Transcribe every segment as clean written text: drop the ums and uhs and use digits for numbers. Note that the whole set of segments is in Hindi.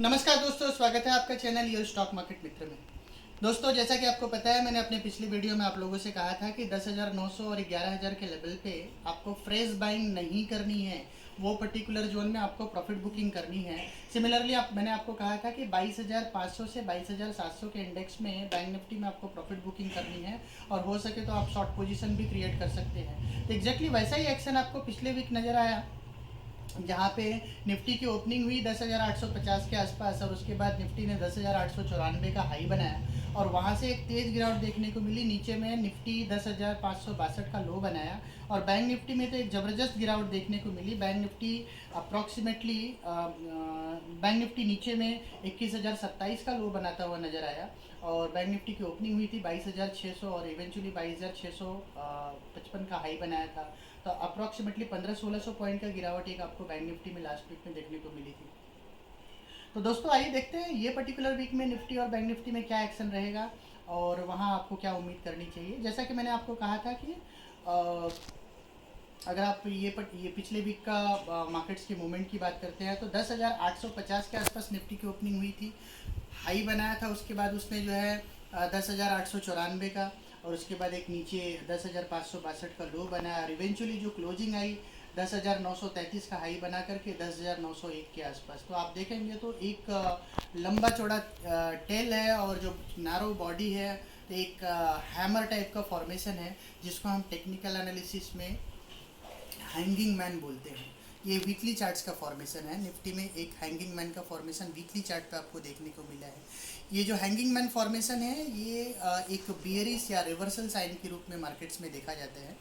नमस्कार दोस्तों, स्वागत है आपका चैनल योर स्टॉक मार्केट मित्र में। दोस्तों, जैसा कि आपको पता है, मैंने अपने पिछली वीडियो में आप लोगों से कहा था कि 10,900 और 11,000 के लेवल पे आपको फ्रेश बाइंग नहीं करनी है। वो पर्टिकुलर जोन में आपको प्रॉफिट बुकिंग करनी है। सिमिलरली मैंने आपको कहा था कि 22,500 से 22,700 के इंडेक्स में बैंक निफ्टी में आपको प्रॉफिट बुकिंग करनी है और हो सके तो आप शॉर्ट पोजीशन भी क्रिएट कर सकते हैं। तो एग्जैक्टली वैसा ही एक्शन आपको पिछले वीक नज़र आया, जहाँ पे निफ्टी की ओपनिंग हुई 10,850 के आसपास और उसके बाद निफ्टी ने 10,894 का हाई बनाया और वहाँ से एक तेज़ गिरावट देखने को मिली। नीचे में निफ्टी 10,562 का लो बनाया और बैंक निफ्टी में तो एक ज़बरदस्त गिरावट देखने को मिली। Bank Nifty approximately bank Nifty नीचे में 21,027 का लो बनाता हुआ नज़र आया और बैंक निफ्टी की ओपनिंग हुई थी 22,600 और इवेंचुअली 22,655 का हाई बनाया था। तो अप्रॉक्सीमेटली 1500-1600 पॉइंट का गिरावट एक आपको बैंक निफ्टी में लास्ट वीक में देखने को मिली थी। तो दोस्तों, आइए देखते हैं ये पर्टिकुलर वीक में निफ्टी और बैंक निफ्टी में क्या एक्शन रहेगा और वहाँ आपको क्या उम्मीद करनी चाहिए। जैसा कि मैंने आपको कहा था कि अगर आप ये पिछले वीक का मार्केट्स के मूवमेंट की बात करते हैं तो 10,850 के आसपास निफ्टी की ओपनिंग हुई थी, हाई बनाया था। उसके बाद उसने जो है 10,894 का और उसके बाद एक नीचे 10,562 का लो बनाया और इवेंचुअली जो क्लोजिंग आई 10,933 का हाई बना करके 10,901 के आसपास। तो आप देखेंगे तो एक लंबा चौड़ा टेल है और जो नारो बॉडी है, एक हैमर टाइप का फॉर्मेशन है जिसको हम टेक्निकल एनालिसिस में हैंगिंग मैन बोलते हैं। ये वीकली चार्ट्स का फॉर्मेशन है। निफ्टी में एक हैंगिंग मैन का फॉर्मेशन वीकली चार्ट पे आपको देखने को मिला है। ये जो हैंगिंग मैन फॉर्मेशन है ये एक बियरिश या रिवर्सल साइन के रूप में मार्केट्स में देखा जाता है।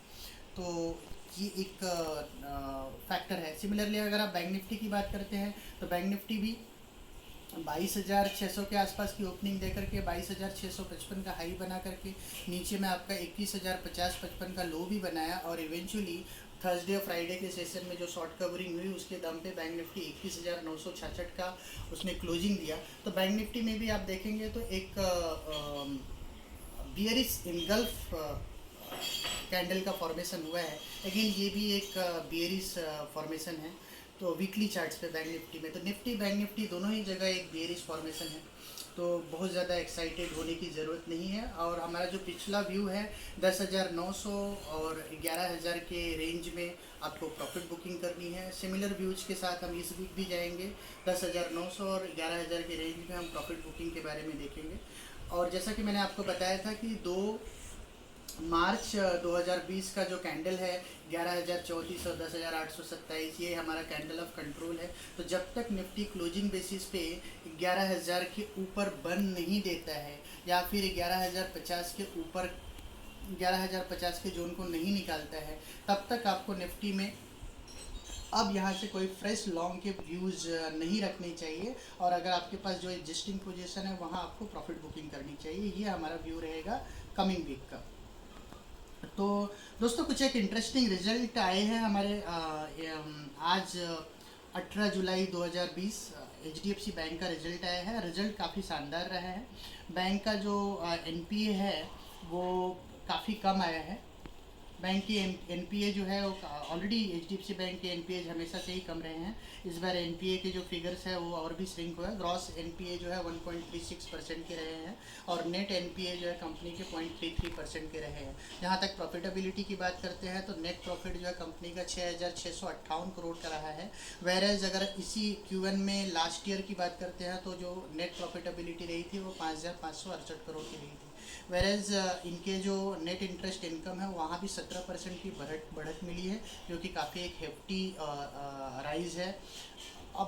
तो ये एक फैक्टर है। सिमिलरली अगर आप बैंक निफ्टी की बात करते हैं तो बैंक निफ्टी भी 22,600 के आसपास की ओपनिंग दे करके 22,655 का हाई बना करके नीचे में आपका 21,050-55 का लो भी बनाया और इवेंचुअली थर्सडे और फ्राइडे के सेशन में जो शॉर्ट कवरिंग हुई उसके दम पे बैंक निफ्टी 21,966 का उसने क्लोजिंग दिया। तो बैंक निफ्टी में भी आप देखेंगे तो एक बियरिश इनगल्फ कैंडल का फॉर्मेशन हुआ है। लेकिन ये भी एक बियरिश फॉर्मेशन है। तो वीकली चार्ट्स पे बैंक निफ्टी में तो निफ्टी बैंक निफ्टी दोनों ही जगह एक बियरिश फॉर्मेशन है। तो बहुत ज़्यादा एक्साइटेड होने की ज़रूरत नहीं है और हमारा जो पिछला व्यू है 10,900 और 11,000 के रेंज में आपको प्रॉफिट बुकिंग करनी है। सिमिलर व्यूज के साथ हम इस वीक भी जाएंगे। 10,900 और 11,000 के रेंज में हम प्रॉफिट बुकिंग के बारे में देखेंगे। और जैसा कि मैंने आपको बताया था कि 2 मार्च 2020 का जो कैंडल है 11,034 और 10,827, ये हमारा कैंडल ऑफ कंट्रोल है। तो जब तक निफ्टी क्लोजिंग बेसिस पे 11,000 के ऊपर बंद नहीं देता है या फिर 11,050 के ऊपर 11,050 के जोन को नहीं निकालता है, तब तक आपको निफ्टी में अब यहाँ से कोई फ्रेश लॉन्ग के व्यूज़ नहीं रखने चाहिए और अगर आपके पास जो एग्जिस्टिंग पोजीशन है वहाँ आपको प्रॉफिट बुकिंग करनी चाहिए। ये हमारा व्यू रहेगा कमिंग वीक का। तो दोस्तों, कुछ एक इंटरेस्टिंग रिजल्ट आए हैं हमारे आज 18 जुलाई 2020 HDFC बैंक का रिजल्ट आया है। रिजल्ट काफ़ी शानदार रहा है। बैंक का जो NPA है वो काफ़ी कम आया है। बैंक की NPA जो है वो ऑलरेडी HDFC बैंक के NPA हमेशा से ही कम रहे हैं। इस बार NPA के जो फिगर्स है वो और भी श्रिंक हुआ है। ग्रॉस NPA जो है 1.36% के रहे हैं और नेट NPA जो है कंपनी के 0.33% के रहे हैं। जहाँ तक प्रॉफिटेबिलिटी की बात करते हैं तो नेट प्रॉफिट जो है कंपनी का 6,658 करोड़ का रहा है। वेरेज अगर इसी Q1 में लास्ट ईयर की बात करते हैं तो जो नेट प्रॉफिटेबिलिटी रही थी वो 5,568 करोड़ की रही थी। वेरेज इनके जो नेट इंटरेस्ट इनकम है वहाँ भी 17% की बढ़त मिली है, जो कि काफ़ी एक हेफ्टी राइज है।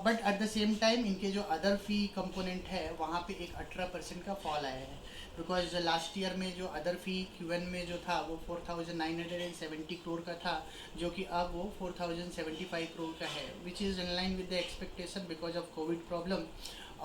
But at the same time इनके जो अदर फी कंपोनेंट है वहाँ पे एक 18% का फॉल आया है। बिकॉज लास्ट ईयर में जो अदर फी Q1 में जो था वो 4,970 करोड़ का था, जो कि अब वो 4,075 करोड़ का है, which is in line with the expectation because of Covid problem.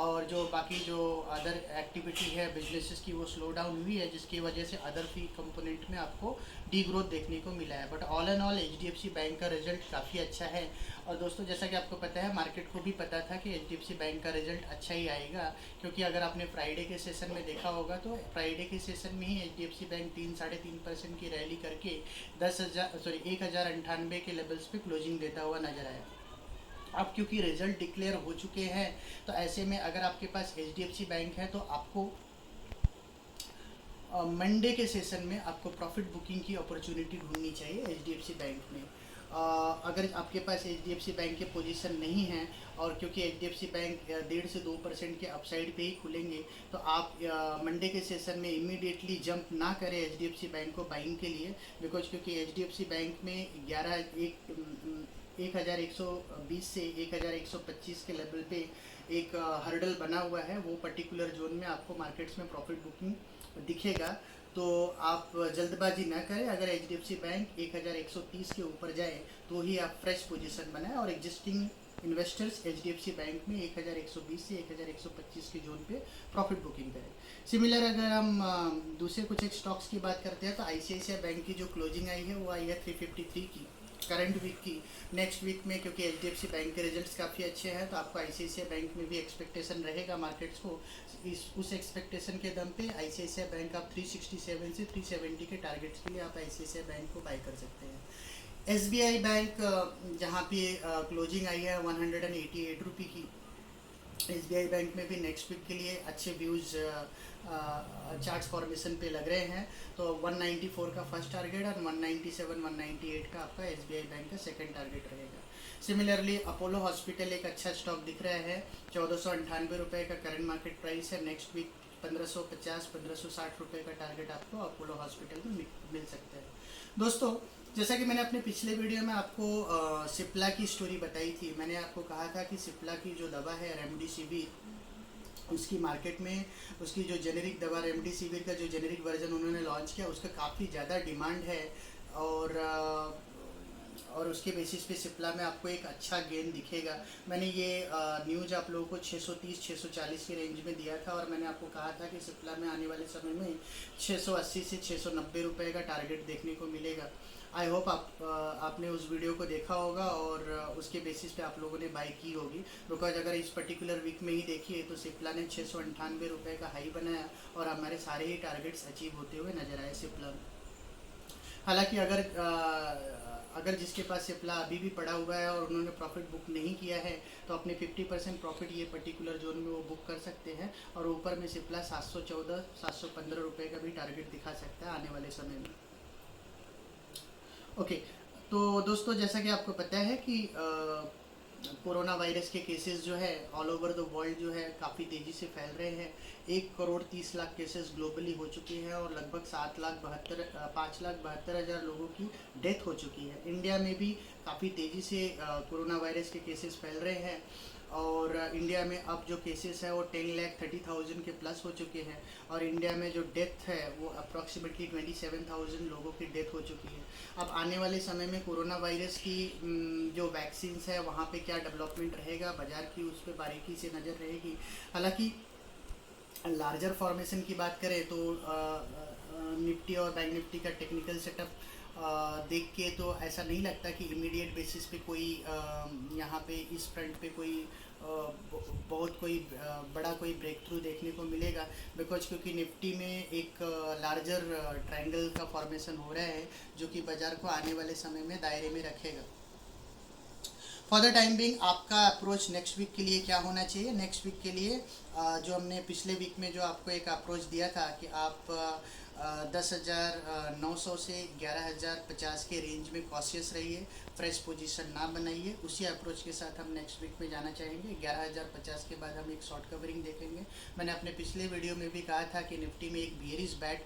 और जो बाकी जो अदर एक्टिविटी है बिजनेसेस की वो स्लो डाउन हुई है, जिसकी वजह से अदर फी कंपोनेंट में आपको डी ग्रोथ देखने को मिला है। But all and all HDFC bank का रिजल्ट काफ़ी अच्छा है। और दोस्तों, जैसा कि आपको पता है, मार्केट को भी पता था कि HDFC बैंक का रिजल्ट अच्छा ही आएगा, क्योंकि अगर आपने फ्राइडे के सेशन में देखा होगा तो फ्राइडे के सेशन में ही HDFC बैंक 3-3.5% की रैली करके 10,000 1,098 के लेवल्स पे क्लोजिंग देता हुआ नजर आया। अब क्योंकि रिजल्ट डिक्लेयर हो चुके हैं, तो ऐसे में अगर आपके पास HDFC बैंक है तो आपको मंडे के सेशन में आपको प्रॉफिट बुकिंग की अपॉर्चुनिटी ढूंढनी चाहिए HDFC बैंक में। अगर आपके पास HDFC बैंक के पोजीशन नहीं है, और क्योंकि HDFC बैंक 1.5 से 2% के अपसाइड पे ही खुलेंगे, तो आप मंडे के सेशन में इमीडिएटली जंप ना करें HDFC बैंक को बाइंग के लिए। बिकॉज क्योंकि HDFC बैंक में 1120 से 1125 के लेवल पे एक हर्डल बना हुआ है, वो पर्टिकुलर जोन में आपको मार्केट्स में प्रॉफिट बुकिंग दिखेगा। तो आप जल्दबाजी ना करें, अगर HDFC बैंक 1130 के ऊपर जाए तो ही आप फ्रेश पोजीशन बनाएं, और एग्जिस्टिंग इन्वेस्टर्स HDFC बैंक में 1120 से 1125 के जोन पे प्रॉफिट बुकिंग करें। सिमिलर अगर हम दूसरे कुछ एक स्टॉक्स की बात करते हैं, तो ICICI बैंक की जो क्लोजिंग आई है वो आई है 353 की करंट वीक की। नेक्स्ट वीक में क्योंकि HDFC बैंक के रिजल्ट्स काफ़ी अच्छे हैं, तो आपको ICICI बैंक में भी एक्सपेक्टेशन रहेगा मार्केट्स को। उस एक्सपेक्टेशन के दम पे ICICI बैंक आप 367 से 370 के टारगेट्स के लिए आप ICICI बैंक को बाय कर सकते हैं। SBI बैंक जहाँ पे क्लोजिंग आई है 188 रुपये की, SBI बैंक में भी नेक्स्ट वीक के लिए अच्छे व्यूज़ चार्ट्स फॉर्मेशन पे लग रहे हैं। तो 194 का फर्स्ट टारगेट और 197 198 का आपका SBI बैंक का सेकंड टारगेट रहेगा। सिमिलरली अपोलो हॉस्पिटल एक अच्छा स्टॉक दिख रहा है, 1498 रुपये का करंट मार्केट प्राइस है। नेक्स्ट वीक 1550 1560 रुपये का टारगेट आपको अपोलो हॉस्पिटल में मिल सकता है। दोस्तों, जैसा कि मैंने अपने पिछले वीडियो में आपको सिप्ला की स्टोरी बताई थी, मैंने आपको कहा था कि सिप्ला की जो दवा है रेमडेसिविर, उसकी मार्केट में उसकी जो जेनेरिक दवा रेमडेसिविर का जो जेनेरिक वर्जन उन्होंने लॉन्च किया, उसका काफ़ी ज़्यादा डिमांड है, और उसके बेसिस पे सिप्ला में आपको एक अच्छा गेन दिखेगा। मैंने ये न्यूज़ आप लोगों को 630 640 के रेंज में दिया था, और मैंने आपको कहा था कि सिप्ला में आने वाले समय में 680 से 690 रुपये का टारगेट देखने को मिलेगा। आई होप आपने उस वीडियो को देखा होगा और उसके बेसिस पे आप लोगों ने बाई की होगी। बिकॉज अगर इस पर्टिकुलर वीक में ही देखिए तो सिप्ला ने 698 रुपये का हाई बनाया, और हमारे सारे ही टारगेट्स अचीव होते हुए नजर आए सिप्ला में। हालांकि अगर जिसके पास सिप्ला अभी भी पड़ा हुआ है और उन्होंने प्रॉफिट बुक नहीं किया है, तो अपने 50% प्रॉफिट ये पर्टिकुलर जोन में वो बुक कर सकते हैं, और ऊपर में सिप्ला 714 715 रुपये का भी टारगेट दिखा सकता है आने वाले समय में। ओके, तो दोस्तों, जैसा कि आपको पता है कि कोरोना वायरस के केसेस जो है ऑल ओवर द वर्ल्ड जो है काफ़ी तेज़ी से फैल रहे हैं। 1,30,00,000 केसेस ग्लोबली हो चुके हैं, और लगभग 5,72,000 लोगों की डेथ हो चुकी है। इंडिया में भी काफ़ी तेज़ी से कोरोना वायरस के केसेस फैल रहे हैं, और इंडिया में अब जो केसेस है वो 10,30,000 के प्लस हो चुके हैं, और इंडिया में जो डेथ है वो अप्रॉक्सीमेटली 27,000 लोगों की डेथ हो चुकी है। अब आने वाले समय में कोरोना वायरस की जो वैक्सीन्स है वहाँ पे क्या डेवलपमेंट रहेगा, बाज़ार की उस पर बारीकी से नज़र रहेगी। हालांकि लार्जर फॉर्मेशन की बात करें तो निफ्टी और बैंक निफ्टी का टेक्निकल सेटअप देख के तो ऐसा नहीं लगता कि इमीडिएट बेसिस पे कोई यहाँ पे इस फ्रंट पे कोई बहुत कोई बड़ा कोई ब्रेक थ्रू देखने को मिलेगा। बिकॉज क्योंकि निफ्टी में एक लार्जर ट्रायंगल का फॉर्मेशन हो रहा है, जो कि बाज़ार को आने वाले समय में दायरे में रखेगा। फॉर द टाइम बिंग आपका अप्रोच नेक्स्ट वीक के लिए क्या होना चाहिए? नेक्स्ट वीक के लिए जो हमने पिछले वीक में जो आपको एक अप्रोच दिया था कि आप 10,900 से 11,050 के रेंज में कॉशियस रहिए, फ्रेश पोजीशन ना बनाइए, उसी अप्रोच के साथ हम नेक्स्ट वीक में जाना चाहेंगे। 11,050 के बाद हम एक शॉर्ट कवरिंग देखेंगे। मैंने अपने पिछले वीडियो में भी कहा था कि निफ्टी में एक बियरिश बैट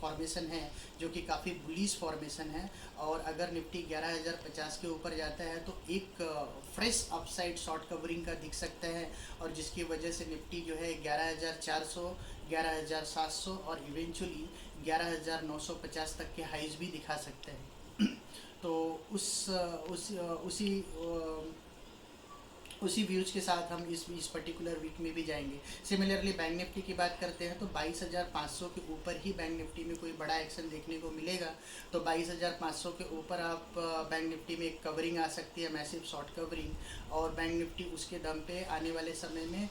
फॉर्मेशन है, जो कि काफ़ी बुलिश फॉर्मेशन है, और अगर निफ्टी 11,050 के ऊपर जाता है तो एक फ्रेश अपसाइड शॉर्ट कवरिंग का दिख सकता है, और जिसकी वजह से निफ्टी जो है 11,400 11,700 और इवेंचुअली 11,950 तक के हाइज भी दिखा सकते हैं। तो उसी व्यूज़ के साथ हम इस पर्टिकुलर वीक में भी जाएंगे। सिमिलरली बैंक निफ्टी की बात करते हैं तो 22,500 के ऊपर ही बैंक निफ्टी में कोई बड़ा एक्शन देखने को मिलेगा। तो 22,500 के ऊपर आप बैंक निफ्टी में एक कवरिंग आ सकती है, मैसिव शॉर्ट कवरिंग, और बैंक निफ्टी उसके दम पे आने वाले समय में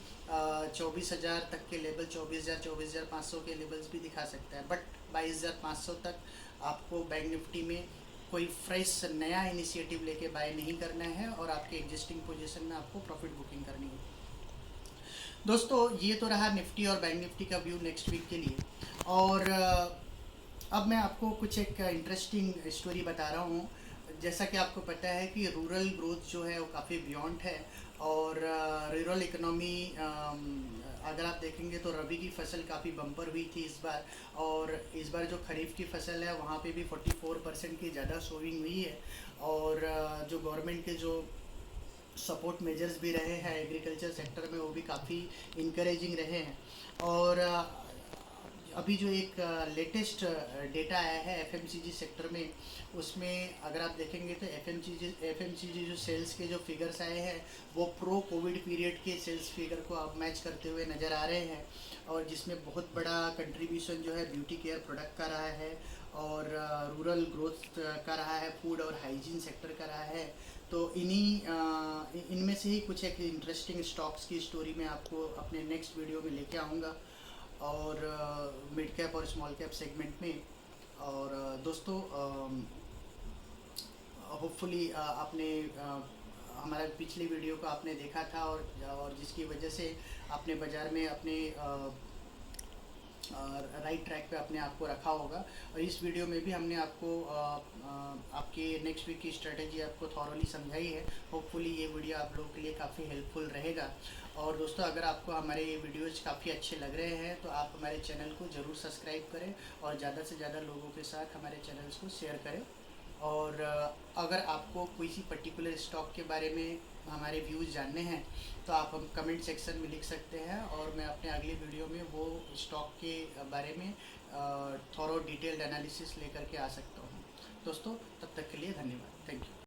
24,000 तक के लेवल, 24,000 24,500 के लेवल्स भी दिखा सकता है। बट 22,500 तक आपको बैंक निफ्टी में कोई फ्रेश नया इनिशिएटिव लेके बाय नहीं करना है और आपके एग्जिस्टिंग पोजीशन में आपको प्रॉफिट बुकिंग करनी है। दोस्तों ये तो रहा निफ्टी और बैंक निफ्टी का व्यू नेक्स्ट वीक के लिए। और अब मैं आपको कुछ एक इंटरेस्टिंग स्टोरी बता रहा हूँ। जैसा कि आपको पता है कि रूरल ग्रोथ जो है वो काफ़ी बियॉन्ड है, और रूरल इकोनॉमी अगर आप देखेंगे तो रबी की फसल काफ़ी बम्पर हुई थी इस बार, और इस बार जो खरीफ की फसल है वहाँ पे भी 44% की ज़्यादा सोइंग हुई है। और जो गवर्नमेंट के जो सपोर्ट मेजर्स भी रहे हैं एग्रीकल्चर सेक्टर में वो भी काफ़ी इंकरेजिंग रहे हैं। और अभी जो एक लेटेस्ट डेटा आया है एफएमसीजी सेक्टर में, उसमें अगर आप देखेंगे तो एफएमसीजी जो सेल्स के जो फिगर्स आए हैं वो प्रो कोविड पीरियड के सेल्स फिगर को अब मैच करते हुए नज़र आ रहे हैं, और जिसमें बहुत बड़ा कंट्रीब्यूशन जो है ब्यूटी केयर प्रोडक्ट का रहा है, और रूरल ग्रोथ का रहा है, फूड और हाइजीन सेक्टर का रहा है। तो इनमें से ही कुछ एक इंटरेस्टिंग स्टॉक्स की स्टोरी मैं आपको अपने नेक्स्ट वीडियो में लेके आऊँगा, और मिड कैप और स्मॉल कैप सेगमेंट में। और दोस्तों होपफुली आपने हमारा पिछली वीडियो को आपने देखा था, और जिसकी वजह से आपने बाज़ार में अपने राइट ट्रैक पे अपने आप को रखा होगा। और इस वीडियो में भी हमने आपको आपके नेक्स्ट वीक की स्ट्रेटेजी आपको थॉरली समझाई है। होपफुली ये वीडियो आप लोगों के लिए काफ़ी हेल्पफुल रहेगा। और दोस्तों अगर आपको हमारे ये वीडियोज़ काफ़ी अच्छे लग रहे हैं तो आप हमारे चैनल को ज़रूर सब्सक्राइब करें, और ज़्यादा से ज़्यादा लोगों के साथ हमारे चैनल्स को शेयर करें। और अगर आपको किसी पर्टिकुलर स्टॉक के बारे में हमारे व्यूज़ जानने हैं तो आप हम कमेंट सेक्शन में लिख सकते हैं, और मैं अपने अगले वीडियो में वो स्टॉक के बारे में थोड़ा डिटेल्ड एनालिसिस लेकर के आ सकता हूँ। दोस्तों तब तक के लिए धन्यवाद, थैंक यू।